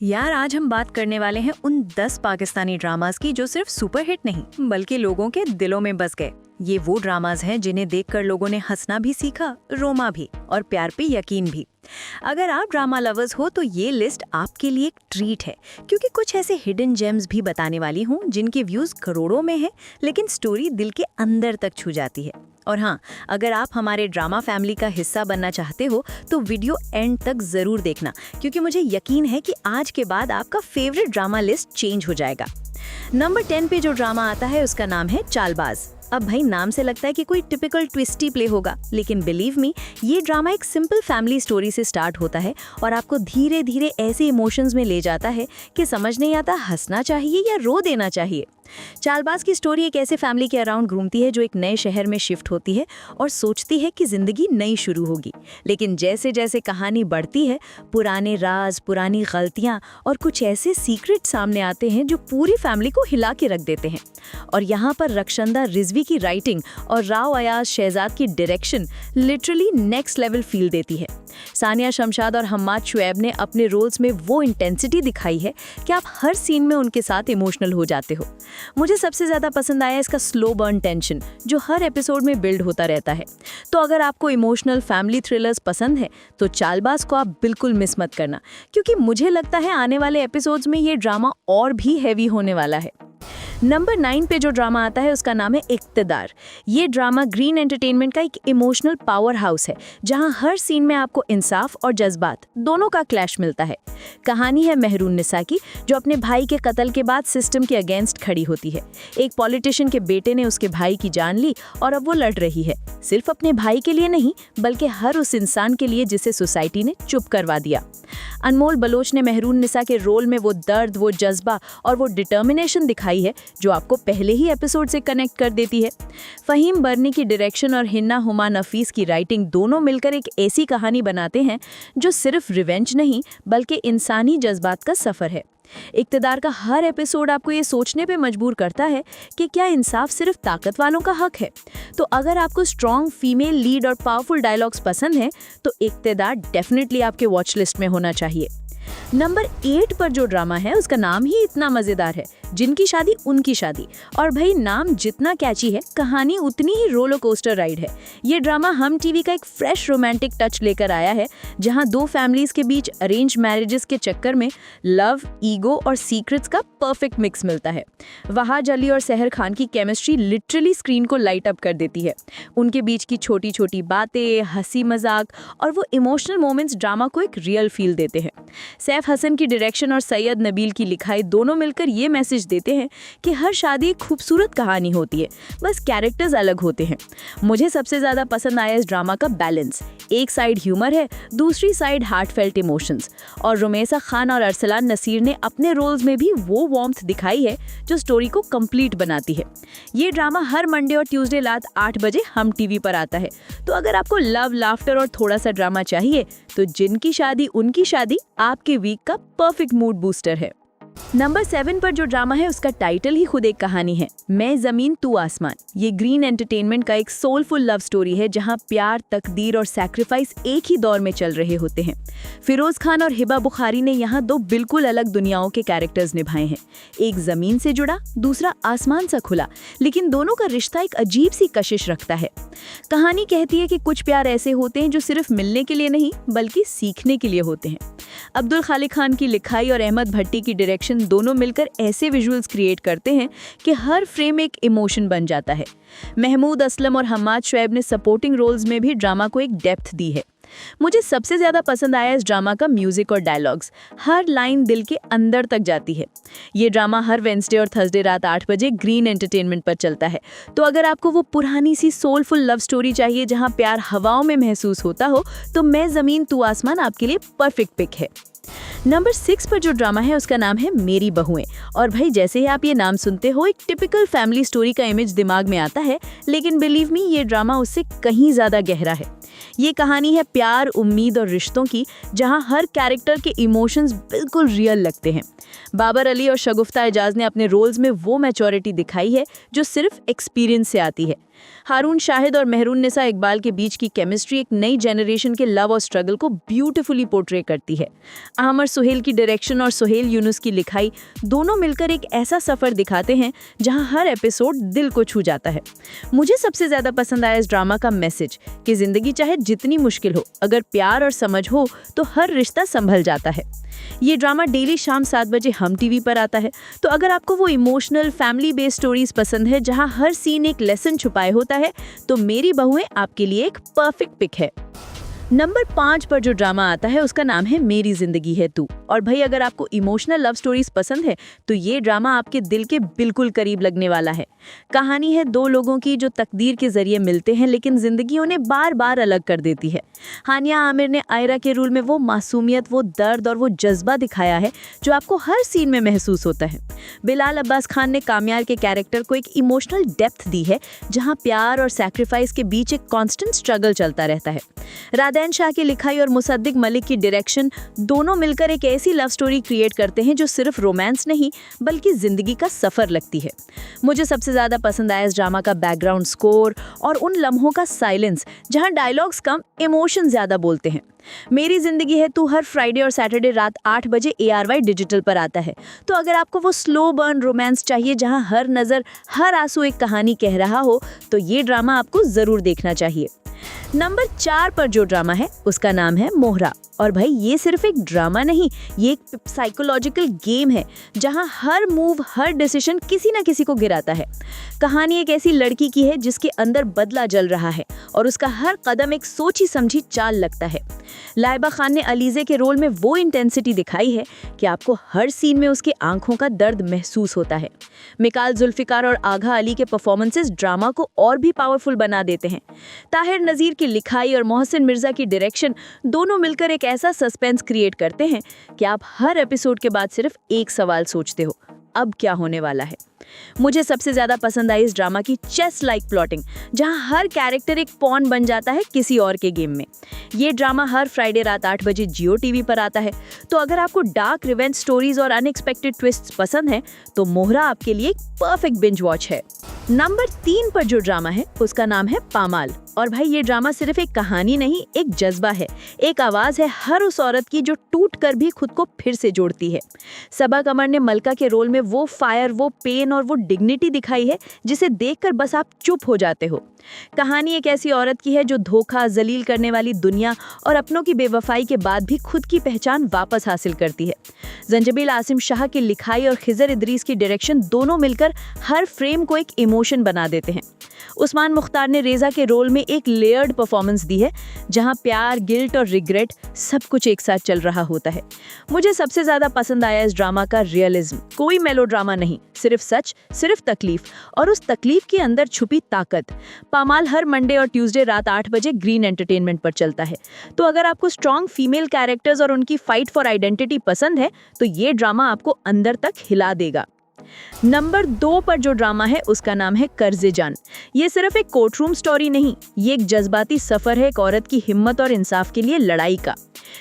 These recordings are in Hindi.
यार आज हम बात करने वाले हैं उन 10 पाकिस्तानी ड्रामास की जो सिर्फ सुपरहिट नहीं बल्कि लोगों के दिलों में बस गए। ये वो ड्रामास हैं जिन्हें देखकर लोगों ने हंसना भी सीखा, रोमा भी और प्यार पे यकीन भी। अगर आप ड्रामा लवर्स हो तो ये लिस्ट आपके लिए एक ट्रीट है, क्योंकि कुछ ऐसे हिडन जेम्स भी बताने वाली हूँ जिनके व्यूज करोड़ों में है लेकिन स्टोरी दिल के अंदर तक छू जाती है। और हाँ, अगर आप हमारे ड्रामा फैमिली का हिस्सा बनना चाहते हो तो वीडियो एंड तक जरूर देखना, क्योंकि मुझे यकीन है कि आज के बाद आपका फेवरेट ड्रामा लिस्ट चेंज हो जाएगा। नंबर 10 पे जो ड्रामा आता है उसका नाम है चालबाज। अब भाई नाम से लगता है कि कोई टिपिकल ट्विस्टी प्ले होगा, लेकिन बिलीव मी ये ड्रामा एक सिंपल फैमिली स्टोरी से स्टार्ट होता है और आपको धीरे धीरे ऐसे इमोशंस में ले जाता है कि समझ नहीं आता हंसना चाहिए या रो देना चाहिए। चालबाज की स्टोरी एक ऐसे फैमिली के अराउंड घूमती है जो एक नए शहर में शिफ्ट होती है और सोचती है कि जिंदगी नई शुरू होगी, लेकिन जैसे जैसे कहानी बढ़ती है पुराने राज, पुरानी गलतियां और कुछ ऐसे सीक्रेट सामने आते हैं जो पूरी फैमिली को हिला के रख देते हैं। और यहाँ पर रक्षंदा रिजवी की राइटिंग और राव अयाज शहजाद की direction literally next level feel देती है। सानिया शमशाद और हम्माद शुएब ने अपने रोल्स में वो इंटेंसिटी दिखाई है कि आप हर सीन में उनके साथ इमोशनल हो जाते हो। मुझे सबसे ज़्यादा पसंद आया इसका स्लो बर्न टेंशन जो हर एपिसोड में बिल्ड होता रहता है। तो अगर आपको इमोशनल फैमिली थ्रिलर्स पसंद है तो चालबाज को आप बिल्कुल मिस मत करना, क्योंकि मुझे लगता है आने वाले एपिसोड्स में ये ड्रामा और भी हैवी होने वाला है। नंबर 9 पे जो ड्रामा आता है उसका नाम है इक्तदार। ये ड्रामा ग्रीन एंटरटेनमेंट का एक इमोशनल पावर हाउस है, जहां हर सीन में आपको इंसाफ और जज्बात दोनों का क्लैश मिलता है। कहानी है मेहरून निसा की, जो अपने भाई के कत्ल के बाद सिस्टम के अगेंस्ट खड़ी होती है। एक पॉलिटिशियन के बेटे ने उसके भाई की जान ली और अब वो लड़ रही है, सिर्फ अपने भाई के लिए नहीं बल्कि हर उस इंसान के लिए जिसे सोसाइटी ने चुप करवा दिया। अनमोल बलोच ने मेहरून निसा के रोल में वो दर्द, वो जज्बा और वो डिटर्मिनेशन दिखाई है जो आपको पहले ही एपिसोड से कनेक्ट कर देती है। फहीम बर्नी की डायरेक्शन और हिन्ना हुमा नफीस की राइटिंग दोनों मिलकर एक ऐसी कहानी बनाते हैं जो सिर्फ रिवेंज नहीं बल्कि इंसानी जज्बात का सफर है। इक्तदार का हर एपिसोड आपको ये सोचने पे मजबूर करता है कि क्या इंसाफ सिर्फ ताकत वालों का हक है। तो अगर आपको स्ट्रॉन्ग फीमेल लीड और पावरफुल डायलॉग्स पसंद हैं तो इक्तदार डेफिनेटली आपके वॉच लिस्ट में होना चाहिए। नंबर 8 पर जो ड्रामा है उसका नाम ही इतना मजेदार है, जिनकी शादी उनकी शादी। और भाई नाम जितना कैची है कहानी उतनी ही रोलर कोस्टर राइड है। ये ड्रामा हम टीवी का एक फ्रेश रोमांटिक टच लेकर आया है, जहां दो फैमिलीज के बीच अरेंज मैरिजेस के चक्कर में लव, ईगो और सीक्रेट्स का परफेक्ट मिक्स मिलता है। वहाज अली और सहर खान की केमिस्ट्री लिटरली स्क्रीन को लाइट अप कर देती है। उनके बीच की छोटी छोटी बातें, हंसी मजाक और वो इमोशनल मोमेंट्स ड्रामा को एक रियल फील देते हैं। सैफ हसन की डायरेक्शन और सैयद नबील की लिखाई दोनों मिलकर ये मैसेज देते हैं कि हर शादी एक खूबसूरत कहानी होती है, बस कैरेक्टर्स अलग होते हैं। मुझे सबसे ज़्यादा पसंद आया इस ड्रामा का बैलेंस। एक साइड ह्यूमर है, दूसरी साइड हार्टफेल्ट इमोशंस। और रुमैसा खान और अरसलान नसीर ने अपने रोल्स में भी वो वार्मथ दिखाई है जो स्टोरी को कंप्लीट बनाती है। ये ड्रामा हर मंडे और ट्यूसडे रात 8 बजे हम टीवी पर आता है। तो अगर आपको लव, लाफ्टर और थोड़ा सा ड्रामा चाहिए तो जिनकी शादी उनकी शादी आपके वीक का परफेक्ट मूड बूस्टर है। नंबर 7 पर जो ड्रामा है उसका टाइटल ही खुद एक कहानी है, मैं जमीन तू आसमान। ये ग्रीन एंटरटेनमेंट का एक सोलफुल लव स्टोरी है, जहां प्यार, तकदीर और सैक्रिफाइस एक ही दौर में चल रहे होते हैं। फिरोज खान और हिबा बुखारी ने यहाँ दो बिल्कुल अलग दुनियाओं के कैरेक्टर्स निभाए हैं। एक जमीन से जुड़ा, दूसरा आसमान सा खुला, लेकिन दोनों का रिश्ता एक अजीब सी कशिश रखता है। कहानी कहती है कि कुछ प्यार ऐसे होते हैं जो सिर्फ मिलने के लिए नहीं बल्कि सीखने के लिए होते हैं। अब्दुल खालिक खान की लिखाई और अहमद भट्टी की डायरेक्शन दोनों मिलकर ऐसे विजुअल्स क्रिएट करते हैं कि हर फ्रेम एक इमोशन बन जाता है। महमूद असलम और हम्माद शुएब ने सपोर्टिंग रोल्स में भी ड्रामा को एक डेप्थ दी है। मुझे सबसे ज्यादा पसंद आया इस ड्रामा का म्यूजिक और डायलॉग्स। हर लाइन दिल के अंदर तक जाती है। ये ड्रामा हर वेडनेसडे और थर्सडे रात 8 बजे ग्रीन एंटरटेनमेंट पर चलता है। तो अगर आपको वो पुरानी सी सोलफुल लव स्टोरी चाहिए जहां प्यार हवाओं में महसूस होता हो तो मैं जमीन तू आसमान आपके लिए परफेक्ट पिक है। नंबर 6 पर जो ड्रामा है उसका नाम है मेरी बहुएं। और भाई जैसे ही आप ये नाम सुनते हो एक टिपिकल फैमिली स्टोरी का इमेज दिमाग में आता है, लेकिन बिलीव मी ये ड्रामा उससे कहीं ज्यादा गहरा है। ये कहानी है प्यार, उम्मीद और रिश्तों की, जहां हर कैरेक्टर के इमोशंस बिल्कुल रियल लगते हैं। बाबर अली और शगुफ्ता एजाज ने अपने रोल्स में वो मैच्योरिटी दिखाई है जो सिर्फ एक्सपीरियंस से आती है। हारून शाहिद और मेहरून-निसा इकबाल के बीच की केमिस्ट्री एक नई जनरेशन के लव और स्ट्रगल को ब्यूटीफुली पोर्ट्रे करती है। आमर सुहेल की डायरेक्शन और सुहेल यूनुस की लिखाई दोनों मिलकर एक ऐसा सफर दिखाते हैं जहां हर एपिसोड दिल को छू जाता है। मुझे सबसे ज्यादा पसंद आया इस ड्रामा का मैसेज कि जिंदगी चाहे जितनी मुश्किल हो, अगर प्यार और समझ हो तो हर रिश्ता संभल जाता है। ये ड्रामा डेली शाम 7 बजे हम टीवी पर आता है, तो अगर आपको वो इमोशनल फैमिली बेस्ड स्टोरीज पसंद है जहां हर सीन एक लेसन छुपाए होता है, तो मेरी बहुएं आपके लिए एक परफेक्ट पिक है। नंबर 5 पर जो ड्रामा आता है उसका नाम है मेरी जिंदगी है तू। और भाई, अगर आपको इमोशनल लव स्टोरीज पसंद है तो ये ड्रामा आपके दिल के बिल्कुल करीब लगने वाला है। कहानी है दो लोगों की जो तकदीर के जरिए मिलते हैं, लेकिन जिंदगी उन्हें बार बार अलग कर देती है। हानिया आमिर ने आयरा के रोल में वो मासूमियत, वो दर्द और वो जज्बा दिखाया है जो आपको हर सीन में महसूस होता है। बिलाल अब्बास खान ने कामयार के कैरेक्टर को एक इमोशनल डेप्थ दी है जहाँ प्यार और सैक्रिफाइस के बीच एक कॉन्स्टेंट स्ट्रगल चलता रहता है। रादैन शाह की लिखाई और मुसद्दिक मलिक की डायरेक्शन दोनों मिलकर एक ऐसी लव स्टोरी क्रिएट करते हैं जो सिर्फ रोमांस नहीं बल्कि जिंदगी का सफर लगती है। मुझे सबसे ज्यादा पसंद आया इस ड्रामा का बैकग्राउंड स्कोर और उन लम्हों का साइलेंस जहां डायलॉग्स कम, इमोशन ज्यादा बोलते हैं। मेरी जिंदगी है तू हर फ्राइडे और सैटरडे रात 8 बजे ARY डिजिटल पर आता है। तो अगर आपको वो स्लो बर्न रोमांस चाहिए जहां हर नजर, हर आंसू एक कहानी कह रहा हो, तो ये ड्रामा आपको जरूर देखना चाहिए। नंबर 4 पर जो ड्रामा है उसका नाम है मोहरा। और भाई, ये सिर्फ एक ड्रामा नहीं, ये एक साइकोलॉजिकल गेम है जहां हर मूव, हर डिसीजन किसी ना किसी को गिराता है। कहानी एक ऐसी लड़की की है जिसके अंदर बदला जल रहा है और उसका हर कदम एक सोची समझी चाल लगता है। लाइबा खान ने अलीजे के रोल में वो इंटेंसिटी दिखाई है कि आपको हर सीन में उसकी आंखों का दर्द महसूस होता है। मिकाल जुल्फिकार और आघा अली के परफॉर्मेंसेस ड्रामा को और भी पावरफुल बना देते हैं। ताहिर नजीर की लिखाई और मोहसिन मिर्जा की डायरेक्शन दोनों मिलकर एक ऐसा सस्पेंस क्रिएट करते हैं कि आप हर एपिसोड के बाद सिर्फ एक सवाल सोचते हो, अब क्या होने वाला है। मुझे सबसे ज्यादा पसंद आई इस ड्रामा की चेस लाइक प्लॉटिंग, जहां हर कैरेक्टर एक पॉन बन जाता है किसी और के गेम में। ये ड्रामा हर फ्राइडे रात 8 बजे जियो टीवी पर आता है, तो अगर आपको डार्क रिवेंज स्टोरीज और अनएक्सपेक्टेड ट्विस्ट्स पसंद हैं, तो मोहरा आपके लिए एक परफेक्ट बिंज वॉच है। नंबर 3 पर जो ड्रामा है उसका नाम है पामाल। और भाई, ये ड्रामा सिर्फ एक कहानी नहीं, एक जज्बा है, एक आवाज है हर उस औरत की जो टूट कर भी खुद को फिर से जोड़ती है। सबा कमर ने मलका के रोल में वो फायर, वो पेन और वो डिग्निटी दिखाई है जिसे देखकर बस आप चुप हो जाते हो। कहानी एक ऐसी औरत की है जो धोखा, जलील करने वाली दुनिया और अपनों की बेवफाई के बाद भी खुद की पहचान वापस हासिल करती है। जंजबील आसिम शाह की लिखाई और खिजर इदरीस की डायरेक्शन दोनों मिलकर हर फ्रेम को एक इमोशन बना देते हैं। उस्मान मुख्तार ने रेजा के रोल में एक लेयर्ड परफॉर्मेंस दी है जहां प्यार, गिल्ट और रिग्रेट सब कुछ एक साथ चल रहा होता है। मुझे सबसे ज्यादा पसंद आया इस ड्रामा का रियलिज्म। कोई मेलोड्रामा नहीं, सिर्फ सच, सिर्फ तकलीफ और उस तकलीफ के अंदर छुपी ताकत। पामाल हर मंडे और ट्यूसडे रात 8 बजे ग्रीन एंटरटेनमेंट पर चलता है। तो अगर आपको स्ट्रॉन्ग फीमेल कैरेक्टर्स और उनकी फाइट फॉर आइडेंटिटी पसंद है, तो ये ड्रामा आपको अंदर तक हिला देगा। नंबर 2 पर जो ड्रामा है उसका नाम है कर्जे जान। ये सिर्फ एक कोर्टरूम स्टोरी नहीं, ये एक जज्बाती सफर है एक औरत की हिम्मत और इंसाफ के लिए लड़ाई का।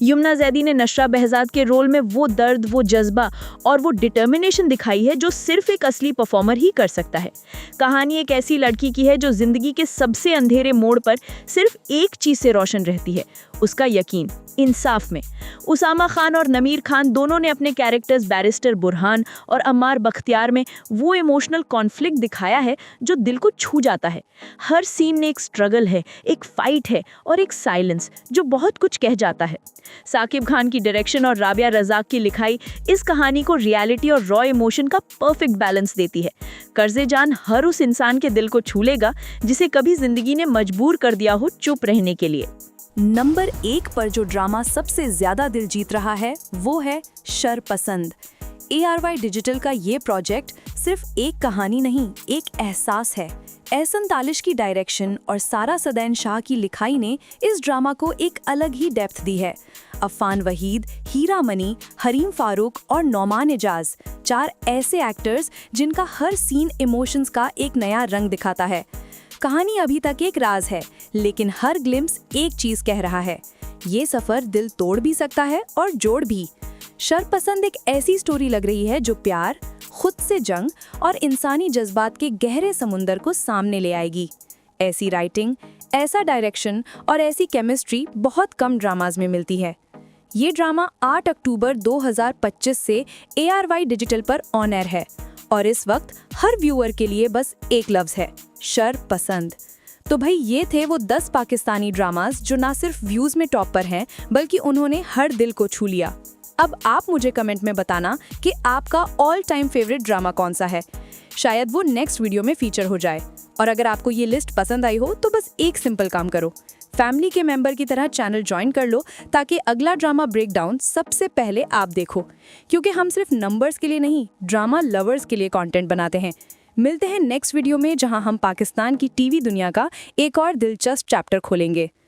यमुना जैदी ने नशरा बहजाद के रोल में वो दर्द, वो जज्बा और वो डिटर्मिनेशन दिखाई है जो सिर्फ एक असली परफॉर्मर ही कर सकता है। कहानी एक ऐसी लड़की की है जो जिंदगी के सबसे अंधेरे मोड़ पर सिर्फ एक चीज से रोशन रहती है, उसका यकीन इंसाफ में। उसामा खान और नमीर खान दोनों ने अपने कैरेक्टर्स बैरिस्टर बुरहान और अम्मार बख्तियार में वो इमोशनल कॉन्फ्लिक्ट दिखाया है जो दिल को छू जाता है। हर सीन में एक स्ट्रगल है, एक फाइट है और एक साइलेंस जो बहुत कुछ कह जाता है। साकिब खान की डायरेक्शन और राबिया रज़ाक की लिखाई इस कहानी को रियलिटी और रॉ इमोशन का परफेक्ट बैलेंस देती है। कर्जे जान हर उस इंसान के दिल को छू लेगा जिसे कभी जिंदगी ने मजबूर कर दिया हो चुप रहने के लिए। नंबर 1 पर जो ड्रामा सबसे ज्यादा दिल जीत रहा है वो है शरपसंद। ARY डिजिटल का ये प्रोजेक्ट सिर्फ एक कहानी नहीं, एक एहसास है। एहसन तालिश की डायरेक्शन और सारा सदैन शाह की लिखाई ने इस ड्रामा को एक अलग ही डेप्थ दी है। अफ़ान वहीद, हीरा मनी, हरीम फारूक और नौमान एजाज, 4 ऐसे एक्टर्स जिनका हर सीन इमोशंस का एक नया रंग दिखाता है। कहानी अभी तक एक राज है, लेकिन हर ग्लिम्स एक चीज कह रहा है। ये सफर दिल तोड़ भी सकता है और जोड़ भी। शरपसंद एक ऐसी स्टोरी लग रही है जो प्यार, खुद से जंग और इंसानी जज्बात के गहरे समुंदर को सामने ले आएगी। ऐसी राइटिंग, ऐसा डायरेक्शन और ऐसी केमिस्ट्री बहुत कम ड्रामाज में मिलती है। ये ड्रामा 8 अक्टूबर 2025 से ARY डिजिटल पर ऑन एयर है और इस वक्त हर व्यूअर के लिए बस एक लफ्ज है, शरपसंद। तो भाई ये थे वो 10 पाकिस्तानी ड्रामाज जो ना सिर्फ व्यूज में टॉप पर हैं बल्कि उन्होंने हर दिल को छू लिया। अब आप मुझे कमेंट में बताना कि आपका ऑल टाइम फेवरेट ड्रामा कौन सा है। शायद वो नेक्स्ट वीडियो में फीचर हो जाए। और अगर आपको ये लिस्ट पसंद आई हो तो बस एक सिंपल काम करो, फैमिली के मेंबर की तरह चैनल ज्वाइन कर लो ताकि अगला ड्रामा ब्रेकडाउन सबसे पहले आप देखो, क्योंकि हम सिर्फ नंबर्स के लिए नहीं, ड्रामा लवर्स के लिए कंटेंट बनाते हैं। मिलते हैं नेक्स्ट वीडियो में, जहां हम पाकिस्तान की टीवी दुनिया का एक और दिलचस्प चैप्टर खोलेंगे।